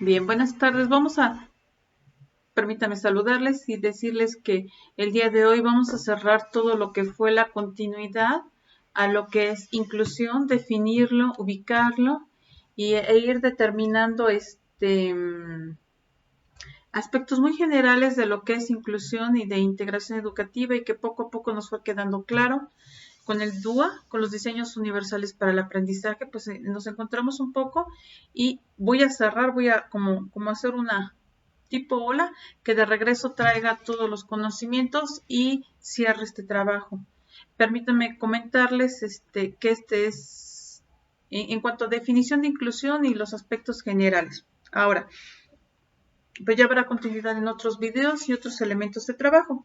Bien, buenas tardes. Permítame saludarles y decirles que el día de hoy vamos a cerrar todo lo que fue la continuidad a lo que es inclusión, definirlo, ubicarlo e ir determinando aspectos muy generales de lo que es inclusión y de integración educativa y que poco a poco nos fue quedando claro. Con el DUA, con los diseños universales para el aprendizaje, pues nos encontramos un poco y voy a cerrar, voy a como hacer una tipo ola que de regreso traiga todos los conocimientos y cierre este trabajo. Permítanme comentarles que este es en cuanto a definición de inclusión y los aspectos generales. Ahora, pues ya habrá continuidad en otros videos y otros elementos de trabajo.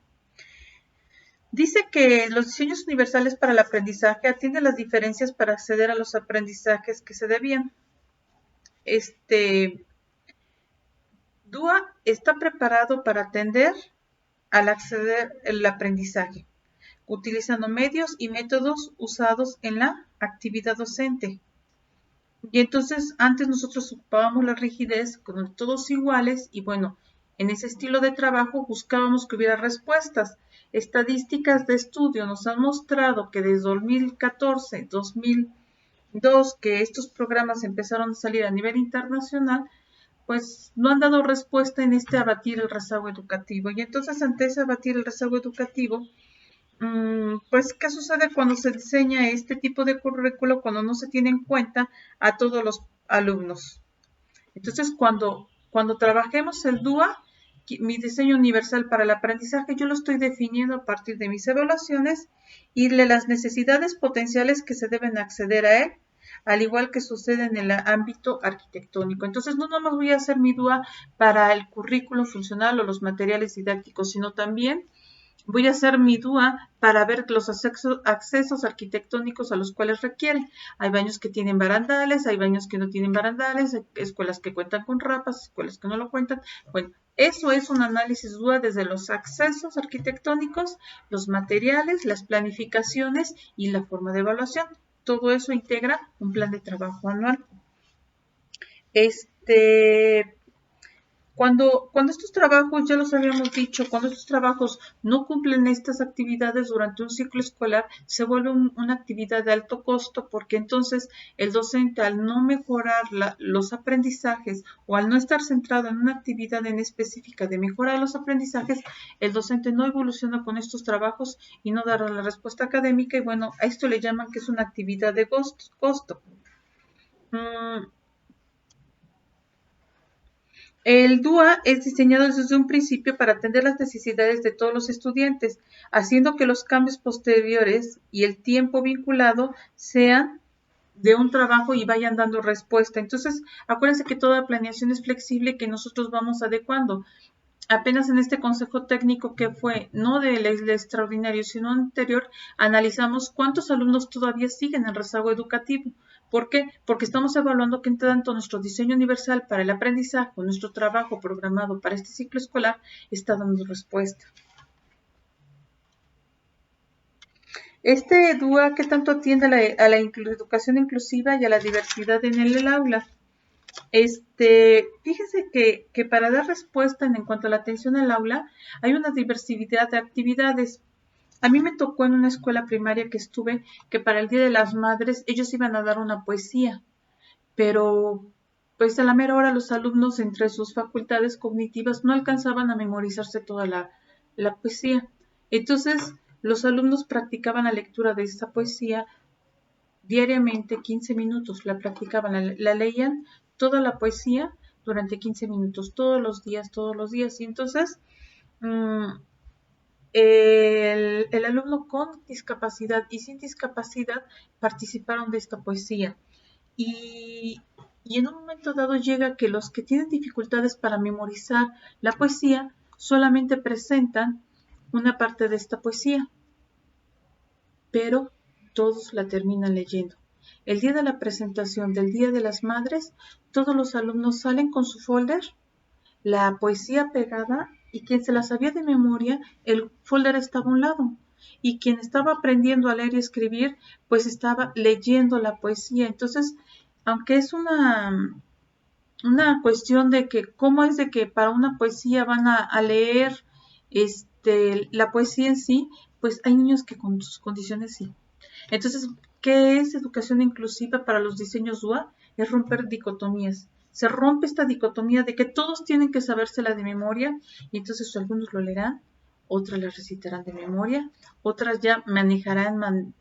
Dice que los diseños universales para el aprendizaje atienden las diferencias para acceder a los aprendizajes que se debían. DUA está preparado para atender al acceder al aprendizaje, utilizando medios y métodos usados en la actividad docente. Y entonces antes nosotros ocupábamos la rigidez con todos iguales y bueno, en ese estilo de trabajo buscábamos que hubiera respuestas. Estadísticas de estudio nos han mostrado que desde 2014, 2002, que estos programas empezaron a salir a nivel internacional, pues no han dado respuesta en abatir el rezago educativo. Y entonces ante ese abatir el rezago educativo, pues, ¿qué sucede cuando se diseña este tipo de currículo cuando no se tiene en cuenta a todos los alumnos? Entonces, cuando trabajemos el DUA, mi diseño universal para el aprendizaje, yo lo estoy definiendo a partir de mis evaluaciones y de las necesidades potenciales que se deben acceder a él, al igual que sucede en el ámbito arquitectónico. Entonces, no nomás voy a hacer mi DUA para el currículo funcional o los materiales didácticos, sino también voy a hacer mi DUA para ver los accesos arquitectónicos a los cuales requiere. Hay baños que tienen barandales, hay baños que no tienen barandales, hay escuelas que cuentan con rampas, escuelas que no lo cuentan. Bueno, eso es un análisis DUA desde los accesos arquitectónicos, los materiales, las planificaciones y la forma de evaluación. Todo eso integra un plan de trabajo anual. Cuando estos trabajos, ya los habíamos dicho, cuando estos trabajos no cumplen estas actividades durante un ciclo escolar, se vuelve una actividad de alto costo porque entonces el docente al no mejorar los aprendizajes o al no estar centrado en una actividad en específica de mejorar los aprendizajes, el docente no evoluciona con estos trabajos y no dará la respuesta académica y bueno, a esto le llaman que es una actividad de costo. El DUA es diseñado desde un principio para atender las necesidades de todos los estudiantes, haciendo que los cambios posteriores y el tiempo vinculado sean de un trabajo y vayan dando respuesta. Entonces, acuérdense que toda planeación es flexible y que nosotros vamos adecuando. Apenas en este consejo técnico que fue no del extraordinario, sino anterior, analizamos cuántos alumnos todavía siguen el rezago educativo. ¿Por qué? Porque estamos evaluando que tanto nuestro diseño universal para el aprendizaje, nuestro trabajo programado para este ciclo escolar, está dando respuesta. Este DUA, ¿qué tanto atiende a la educación inclusiva y a la diversidad en el aula? Fíjense que para dar respuesta en cuanto a la atención al aula, hay una diversidad de actividades. A mí me tocó en una escuela primaria que estuve que para el Día de las Madres ellos iban a dar una poesía, pero pues a la mera hora los alumnos entre sus facultades cognitivas no alcanzaban a memorizarse toda la poesía. Entonces los alumnos practicaban la lectura de esta poesía diariamente 15 minutos, la practicaban, la leían toda la poesía durante 15 minutos, todos los días. Y entonces el alumno con discapacidad y sin discapacidad participaron de esta poesía. Y en un momento dado llega que los que tienen dificultades para memorizar la poesía solamente presentan una parte de esta poesía, pero todos la terminan leyendo. El día de la presentación del Día de las Madres, todos los alumnos salen con su folder, la poesía pegada, y quien se la sabía de memoria, el folder estaba a un lado. Y quien estaba aprendiendo a leer y escribir, pues estaba leyendo la poesía. Entonces, aunque es una cuestión de que cómo es de que para una poesía van a leer la poesía en sí, pues hay niños que con sus condiciones sí. Entonces, ¿qué es educación inclusiva para los diseños DUA? Es romper dicotomías. Se rompe esta dicotomía de que todos tienen que sabérsela de memoria y entonces algunos lo leerán, otras la recitarán de memoria, otras ya manejarán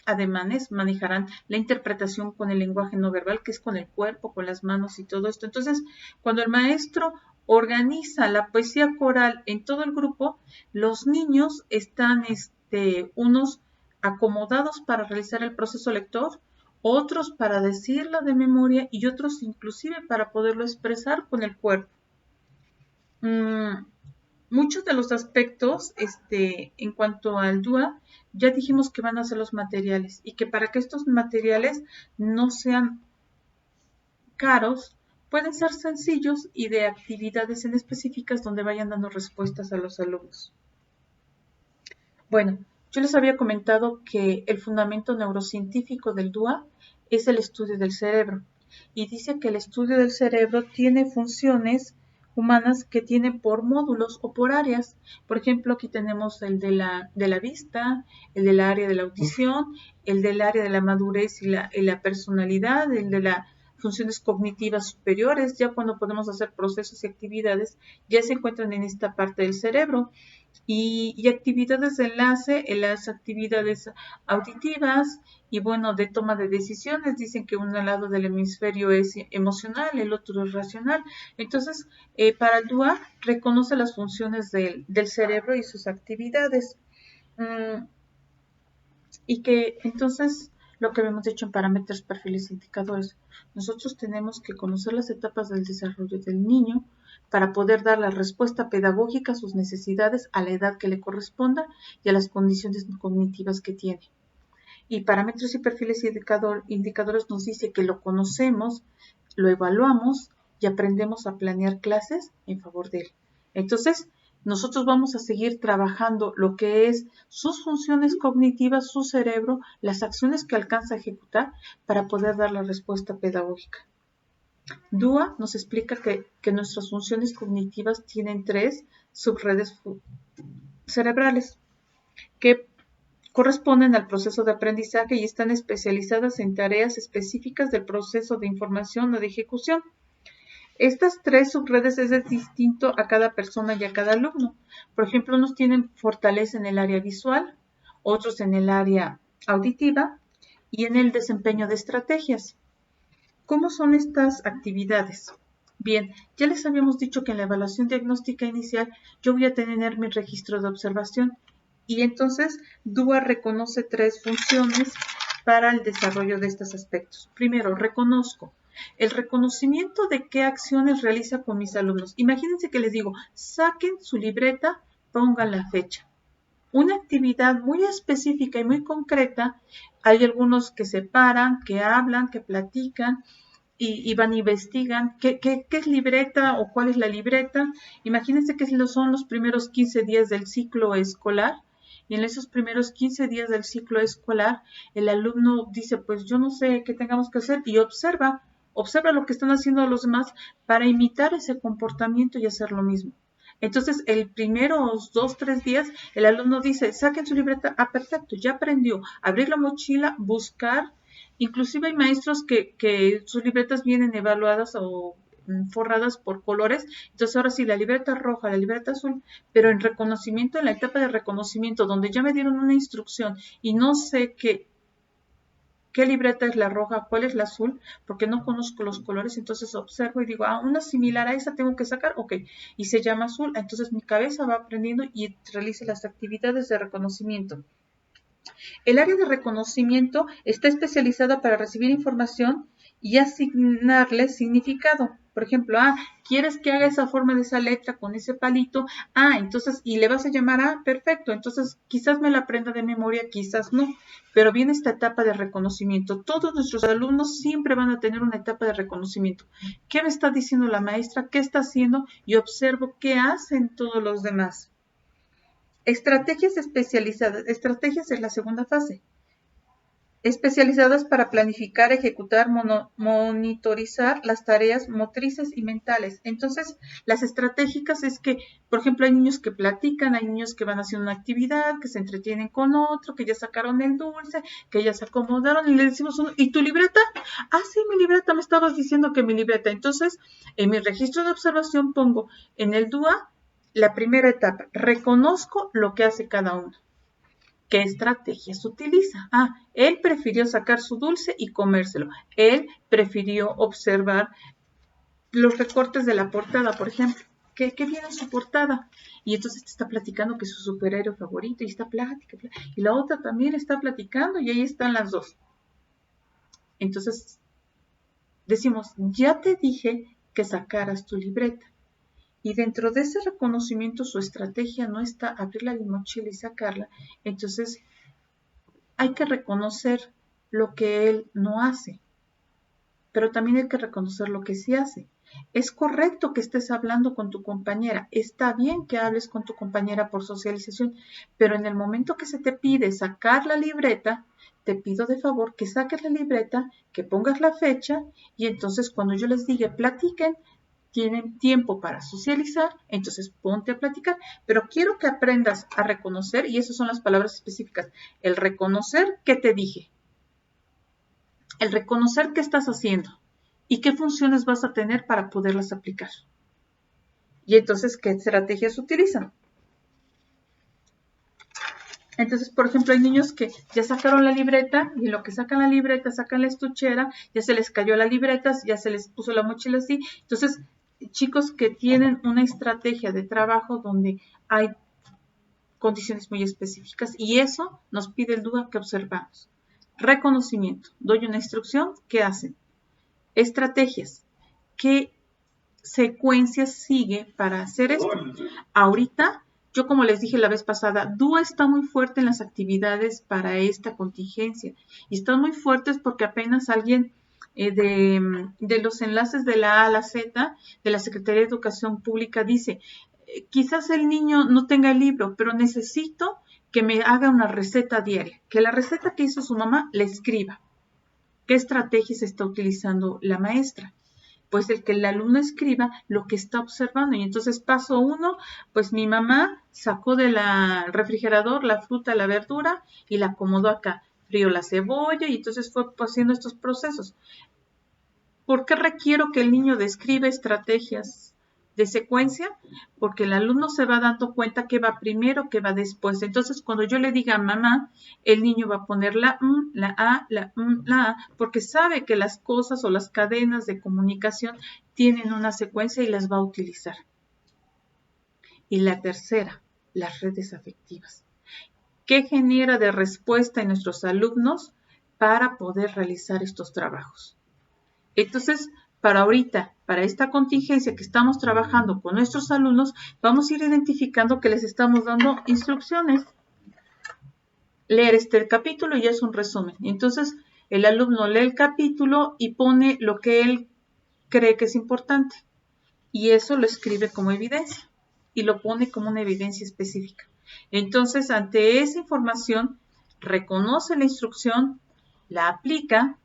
ademanes, manejarán la interpretación con el lenguaje no verbal, que es con el cuerpo, con las manos y todo esto. Entonces, cuando el maestro organiza la poesía coral en todo el grupo, los niños están unos acomodados para realizar el proceso lector, otros para decirlo de memoria y otros inclusive para poderlo expresar con el cuerpo. Muchos de los aspectos en cuanto al DUA, ya dijimos que van a ser los materiales y que para que estos materiales no sean caros, pueden ser sencillos y de actividades en específicas donde vayan dando respuestas a los alumnos. Bueno, yo les había comentado que el fundamento neurocientífico del DUA es el estudio del cerebro y dice que el estudio del cerebro tiene funciones humanas que tienen por módulos o por áreas. Por ejemplo, aquí tenemos el de la vista, el del área de la audición, el del área de la madurez y la personalidad, el de las funciones cognitivas superiores. Ya cuando podemos hacer procesos y actividades, ya se encuentran en esta parte del cerebro. Y actividades de enlace, en las actividades auditivas y bueno, de toma de decisiones, dicen que un lado del hemisferio es emocional, el otro es racional. Entonces, para el DUA reconoce las funciones del cerebro y sus actividades. Y que entonces, lo que habíamos dicho en parámetros, perfiles e indicadores, nosotros tenemos que conocer las etapas del desarrollo del niño para poder dar la respuesta pedagógica a sus necesidades a la edad que le corresponda y a las condiciones cognitivas que tiene. Y parámetros y perfiles y indicadores nos dice que lo conocemos, lo evaluamos y aprendemos a planear clases en favor de él. Entonces, nosotros vamos a seguir trabajando lo que es sus funciones cognitivas, su cerebro, las acciones que alcanza a ejecutar para poder dar la respuesta pedagógica. DUA nos explica que nuestras funciones cognitivas tienen 3 subredes cerebrales que corresponden al proceso de aprendizaje y están especializadas en tareas específicas del proceso de información o de ejecución. Estas 3 subredes es distinto a cada persona y a cada alumno. Por ejemplo, unos tienen fortaleza en el área visual, otros en el área auditiva y en el desempeño de estrategias. ¿Cómo son estas actividades? Bien, ya les habíamos dicho que en la evaluación diagnóstica inicial yo voy a tener mi registro de observación y entonces DUA reconoce 3 funciones para el desarrollo de estos aspectos. Primero, reconozco. El reconocimiento de qué acciones realiza con mis alumnos. Imagínense que les digo, saquen su libreta, pongan la fecha. Una actividad muy específica y muy concreta. Hay algunos que se paran, que hablan, que platican y van a investigan qué es libreta o cuál es la libreta. Imagínense que son los primeros 15 días del ciclo escolar. Y en esos primeros 15 días del ciclo escolar, el alumno dice, pues yo no sé qué tengamos que hacer y observa lo que están haciendo los demás para imitar ese comportamiento y hacer lo mismo. Entonces, el primeros 2, 3 días, el alumno dice, saquen su libreta, perfecto, ya aprendió, abrir la mochila, buscar, inclusive hay maestros que sus libretas vienen evaluadas o forradas por colores, entonces ahora sí, la libreta roja, la libreta azul, pero en reconocimiento, en la etapa de reconocimiento, donde ya me dieron una instrucción y no sé qué libreta es la roja, cuál es la azul, porque no conozco los colores, entonces observo y digo, una similar a esa tengo que sacar, ok, y se llama azul, entonces mi cabeza va aprendiendo y realiza las actividades de reconocimiento. El área de reconocimiento está especializada para recibir información y asignarle significado. Por ejemplo, ¿quieres que haga esa forma de esa letra con ese palito? Entonces, y le vas a llamar perfecto. Entonces, quizás me la aprenda de memoria, quizás no. Pero viene esta etapa de reconocimiento. Todos nuestros alumnos siempre van a tener una etapa de reconocimiento. ¿Qué me está diciendo la maestra? ¿Qué está haciendo? Y observo qué hacen todos los demás. Estrategias especializadas. Estrategias es la segunda fase. especializadas para planificar, ejecutar, monitorizar las tareas motrices y mentales. Entonces, las estratégicas es que, por ejemplo, hay niños que platican, hay niños que van haciendo una actividad, que se entretienen con otro, que ya sacaron el dulce, que ya se acomodaron y le decimos, ¿y tu libreta? Ah, sí, mi libreta, me estabas diciendo que mi libreta. Entonces, en mi registro de observación pongo en el DUA la primera etapa, reconozco lo que hace cada uno. ¿Qué estrategias utiliza? Ah, él prefirió sacar su dulce y comérselo. Él prefirió observar los recortes de la portada, por ejemplo. ¿Qué viene en su portada? Y entonces te está platicando que es su superhéroe favorito y está plática. Y la otra también está platicando y ahí están las dos. Entonces decimos, ya te dije que sacaras tu libreta. Y dentro de ese reconocimiento su estrategia no está abrir la mochila y sacarla. Entonces hay que reconocer lo que él no hace, pero también hay que reconocer lo que sí hace. Es correcto que estés hablando con tu compañera, está bien que hables con tu compañera por socialización, pero en el momento que se te pide sacar la libreta, te pido de favor que saques la libreta, que pongas la fecha y entonces cuando yo les diga platiquen, tienen tiempo para socializar, entonces ponte a platicar, pero quiero que aprendas a reconocer, y esas son las palabras específicas, el reconocer qué te dije, el reconocer qué estás haciendo y qué funciones vas a tener para poderlas aplicar. Y entonces, ¿qué estrategias utilizan? Entonces, por ejemplo, hay niños que ya sacaron la libreta y en lo que sacan la libreta, sacan la estuchera, ya se les cayó la libreta, ya se les puso la mochila así. Entonces, chicos que tienen una estrategia de trabajo donde hay condiciones muy específicas y eso nos pide el DUA que observamos. Reconocimiento, doy una instrucción, ¿qué hacen? Estrategias, ¿qué secuencias sigue para hacer esto? Ahorita, yo como les dije la vez pasada, DUA está muy fuerte en las actividades para esta contingencia y están muy fuertes porque apenas alguien de los enlaces de la A a la Z de la Secretaría de Educación Pública dice, quizás el niño no tenga el libro, pero necesito que me haga una receta diaria, que la receta que hizo su mamá le escriba. ¿Qué estrategias está utilizando la maestra? Pues el que el alumno escriba lo que está observando. Y entonces paso 1, pues mi mamá sacó del refrigerador la fruta, la verdura y la acomodó acá. Frío la cebolla y entonces fue haciendo estos procesos. ¿Por qué requiero que el niño describa estrategias de secuencia? Porque el alumno se va dando cuenta que va primero, que va después. Entonces, cuando yo le diga a mamá, el niño va a poner la la A, la A, porque sabe que las cosas o las cadenas de comunicación tienen una secuencia y las va a utilizar. Y la tercera, las redes afectivas. ¿Qué genera de respuesta en nuestros alumnos para poder realizar estos trabajos? Entonces, para ahorita, para esta contingencia que estamos trabajando con nuestros alumnos, vamos a ir identificando que les estamos dando instrucciones. Leer este capítulo y es un resumen. Entonces, el alumno lee el capítulo y pone lo que él cree que es importante. Y eso lo escribe como evidencia y lo pone como una evidencia específica. Entonces, ante esa información, reconoce la instrucción, la aplica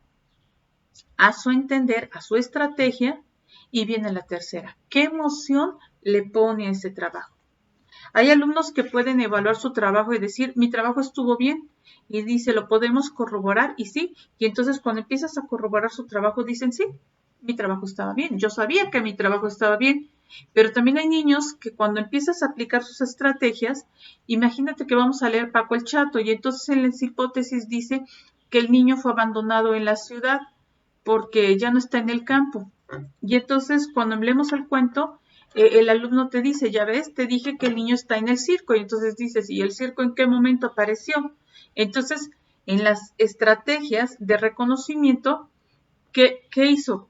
a su entender, a su estrategia, y viene la tercera. ¿Qué emoción le pone a ese trabajo? Hay alumnos que pueden evaluar su trabajo y decir, mi trabajo estuvo bien, y dice, lo podemos corroborar, y sí, y entonces cuando empiezas a corroborar su trabajo, dicen, sí, mi trabajo estaba bien, yo sabía que mi trabajo estaba bien, pero también hay niños que cuando empiezas a aplicar sus estrategias, imagínate que vamos a leer Paco el Chato, y entonces en las hipótesis dice que el niño fue abandonado en la ciudad, porque ya no está en el campo. Y entonces cuando leemos el cuento, el alumno te dice, ya ves, te dije que el niño está en el circo. Y entonces dices, ¿y el circo en qué momento apareció? Entonces, en las estrategias de reconocimiento, ¿qué hizo?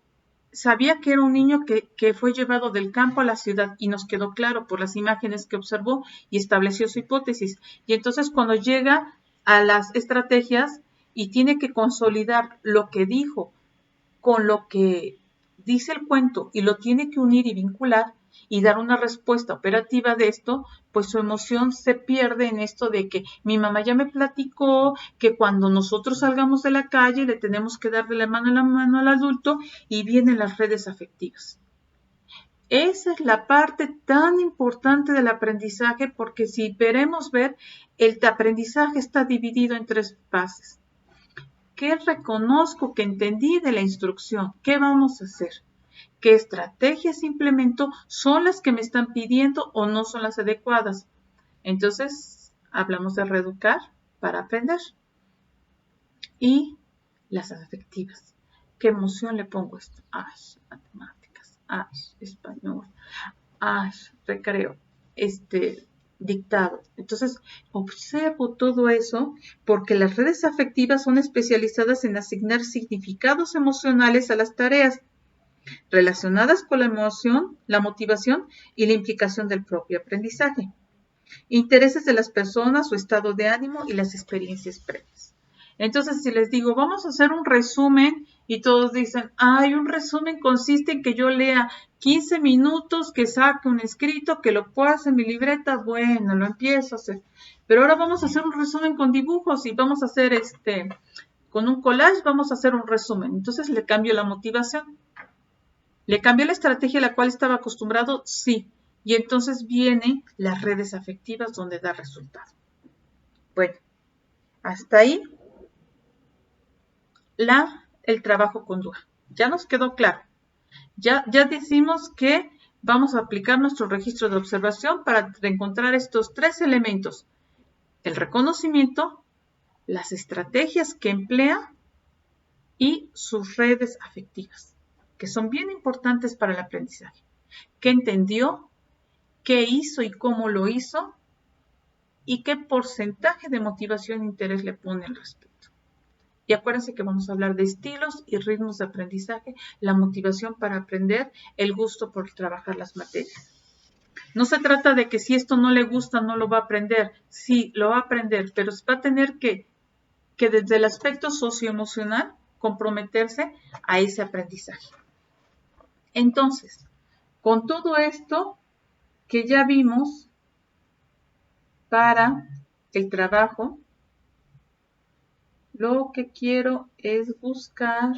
Sabía que era un niño que fue llevado del campo a la ciudad y nos quedó claro por las imágenes que observó y estableció su hipótesis. Y entonces cuando llega a las estrategias y tiene que consolidar lo que dijo con lo que dice el cuento y lo tiene que unir y vincular, y dar una respuesta operativa de esto, pues su emoción se pierde en esto de que mi mamá ya me platicó que cuando nosotros salgamos de la calle le tenemos que dar de la mano al adulto y vienen las redes afectivas. Esa es la parte tan importante del aprendizaje porque si queremos ver, el aprendizaje está dividido en 3 fases. ¿Qué reconozco que entendí de la instrucción? ¿Qué vamos a hacer? ¿Qué estrategias implemento? ¿Son las que me están pidiendo o no son las adecuadas? Entonces, hablamos de reeducar para aprender. Y las afectivas. ¿Qué emoción le pongo a esto? Matemáticas, español, recreo, dictado. Entonces, observo todo eso porque las redes afectivas son especializadas en asignar significados emocionales a las tareas relacionadas con la emoción, la motivación y la implicación del propio aprendizaje, intereses de las personas, su estado de ánimo y las experiencias previas. Entonces, si les digo, vamos a hacer un resumen y todos dicen, un resumen consiste en que yo lea 15 minutos, que saque un escrito, que lo pueda hacer en mi libreta, bueno, lo empiezo a hacer. Pero ahora vamos a hacer un resumen con dibujos y vamos a hacer con un collage, vamos a hacer un resumen. Entonces, le cambio la motivación. ¿Le cambió la estrategia a la cual estaba acostumbrado? Sí. Y entonces vienen las redes afectivas donde da resultado. Bueno, hasta ahí el trabajo con DUA. Ya nos quedó claro. Ya decimos que vamos a aplicar nuestro registro de observación para encontrar estos 3 elementos. El reconocimiento, las estrategias que emplea y sus redes afectivas, que son bien importantes para el aprendizaje. ¿Qué entendió? ¿Qué hizo y cómo lo hizo? ¿Y qué porcentaje de motivación e interés le pone al respecto? Y acuérdense que vamos a hablar de estilos y ritmos de aprendizaje, la motivación para aprender, el gusto por trabajar las materias. No se trata de que si esto no le gusta, no lo va a aprender. Sí, lo va a aprender, pero va a tener que desde el aspecto socioemocional comprometerse a ese aprendizaje. Entonces, con todo esto que ya vimos para el trabajo, lo que quiero es buscar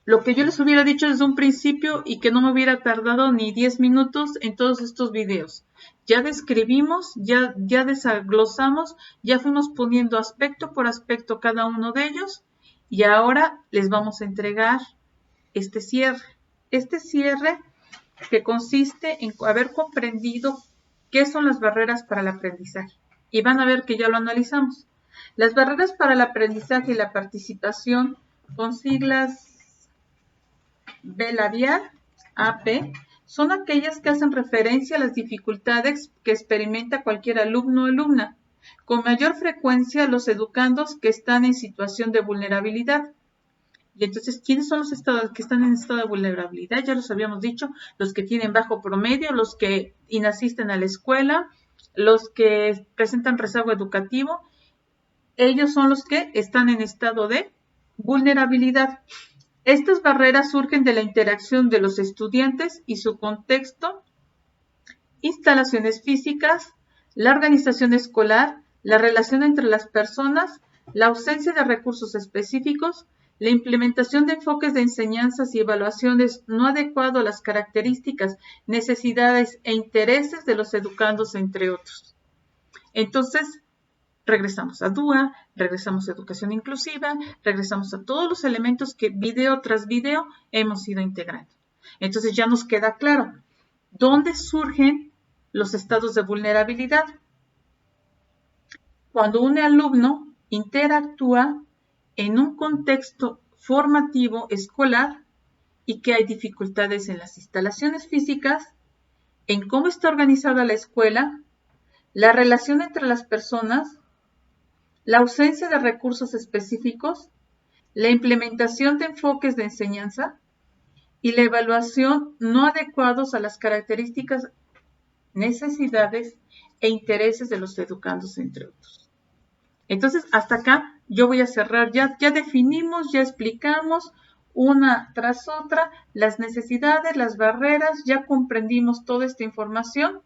lo que yo les hubiera dicho desde un principio y que no me hubiera tardado ni 10 minutos en todos estos videos. Ya describimos, ya desglosamos, ya fuimos poniendo aspecto por aspecto cada uno de ellos y ahora les vamos a entregar este cierre. Este cierre que consiste en haber comprendido qué son las barreras para el aprendizaje. Y van a ver que ya lo analizamos. Las barreras para el aprendizaje y la participación con siglas B labial, AP, son aquellas que hacen referencia a las dificultades que experimenta cualquier alumno o alumna, con mayor frecuencia los educandos que están en situación de vulnerabilidad. Y entonces, ¿quiénes son los estados que están en estado de vulnerabilidad? Ya los habíamos dicho, los que tienen bajo promedio, los que inasisten a la escuela, los que presentan rezago educativo, ellos son los que están en estado de vulnerabilidad. Estas barreras surgen de la interacción de los estudiantes y su contexto, instalaciones físicas, la organización escolar, la relación entre las personas, la ausencia de recursos específicos, la implementación de enfoques de enseñanzas y evaluaciones no adecuados a las características, necesidades e intereses de los educandos, entre otros. Entonces, regresamos a DUA, regresamos a educación inclusiva, regresamos a todos los elementos que video tras video hemos ido integrando. Entonces ya nos queda claro dónde surgen los estados de vulnerabilidad. Cuando un alumno interactúa en un contexto formativo escolar y que hay dificultades en las instalaciones físicas, en cómo está organizada la escuela, la relación entre las personas, la ausencia de recursos específicos, la implementación de enfoques de enseñanza y la evaluación no adecuados a las características, necesidades e intereses de los educandos, entre otros. Entonces, hasta acá yo voy a cerrar. Ya definimos, ya explicamos una tras otra las necesidades, las barreras, ya comprendimos toda esta información.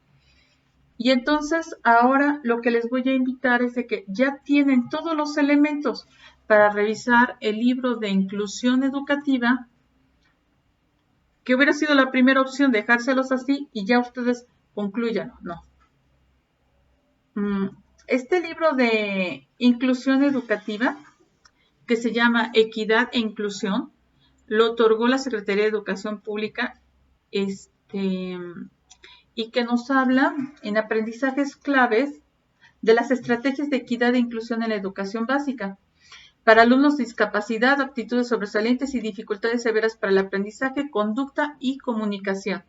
Y entonces ahora lo que les voy a invitar es de que ya tienen todos los elementos para revisar el libro de inclusión educativa, que hubiera sido la primera opción dejárselos así y ya ustedes concluyan. No. Este libro de inclusión educativa, que se llama Equidad e Inclusión, lo otorgó la Secretaría de Educación Pública, y que nos habla en aprendizajes claves de las estrategias de equidad e inclusión en la educación básica para alumnos de discapacidad, aptitudes sobresalientes y dificultades severas para el aprendizaje, conducta y comunicación.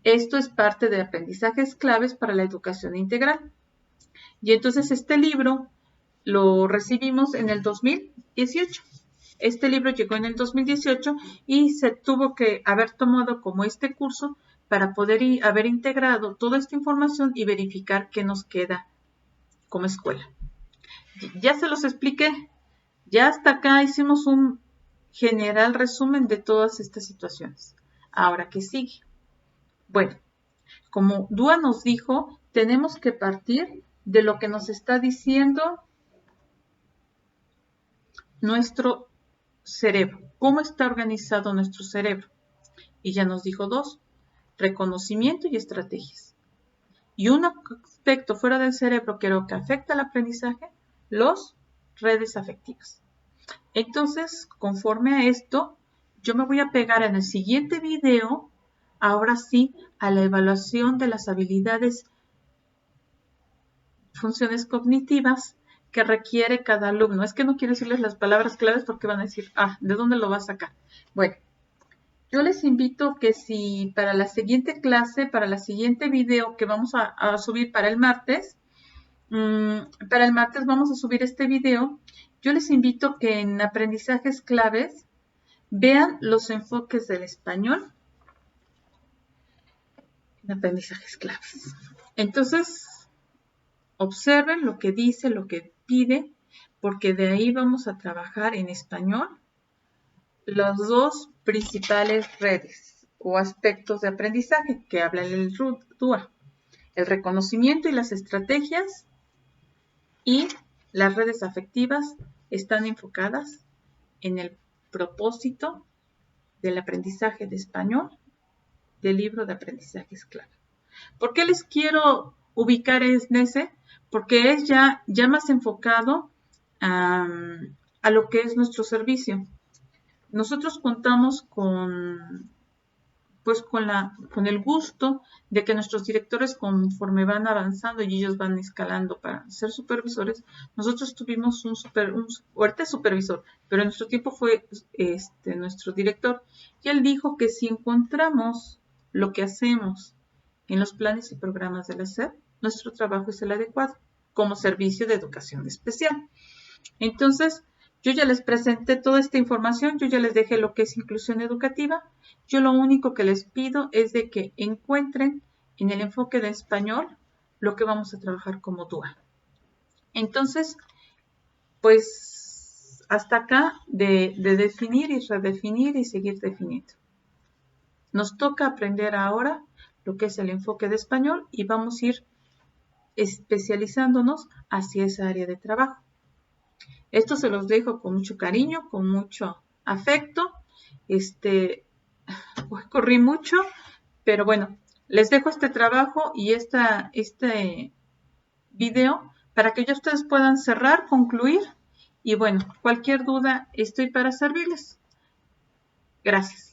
Esto es parte de aprendizajes claves para la educación integral. Y entonces este libro lo recibimos en el 2018. Este libro llegó en el 2018 y se tuvo que haber tomado como este curso para poder haber integrado toda esta información y verificar qué nos queda como escuela. Ya se los expliqué, ya hasta acá hicimos un general resumen de todas estas situaciones. Ahora, ¿qué sigue? Bueno, como Dúa nos dijo, tenemos que partir de lo que nos está diciendo nuestro cerebro, cómo está organizado nuestro cerebro. Y ya nos dijo dos, reconocimiento y estrategias. Y un aspecto fuera del cerebro que afecta al aprendizaje, las redes afectivas. Entonces, conforme a esto, yo me voy a pegar en el siguiente video, ahora sí, a la evaluación de las habilidades, funciones cognitivas que requiere cada alumno. Es que no quiero decirles las palabras claves porque van a decir, ¿de dónde lo va a sacar? Bueno, yo les invito que si para la siguiente clase, para la siguiente video que vamos a subir para el martes vamos a subir este video, yo les invito que en aprendizajes claves vean los enfoques del español en aprendizajes claves. Entonces, observen lo que dice, lo que pide, porque de ahí vamos a trabajar en español las dos principales redes o aspectos de aprendizaje que habla el DUA, el reconocimiento y las estrategias, y las redes afectivas están enfocadas en el propósito del aprendizaje de español del libro de aprendizajes clave. ¿Por qué les quiero ubicar en ese? Porque es ya más enfocado a lo que es nuestro servicio. Nosotros contamos con el gusto de que nuestros directores, conforme van avanzando y ellos van escalando para ser supervisores, nosotros tuvimos ahorita es supervisor, pero en nuestro tiempo fue nuestro director, y él dijo que si encontramos lo que hacemos en los planes y programas de la SEP, nuestro trabajo es el adecuado como servicio de educación especial. Entonces, yo ya les presenté toda esta información, yo ya les dejé lo que es inclusión educativa. Yo lo único que les pido es de que encuentren en el enfoque de español lo que vamos a trabajar como DUA. Entonces, pues hasta acá de definir y redefinir y seguir definiendo. Nos toca aprender ahora lo que es el enfoque de español y vamos a ir especializándonos hacia esa área de trabajo. Esto se los dejo con mucho cariño, con mucho afecto. Corrí mucho, pero bueno, les dejo este trabajo y este video para que ya ustedes puedan cerrar, concluir. Y bueno, cualquier duda estoy para servirles. Gracias.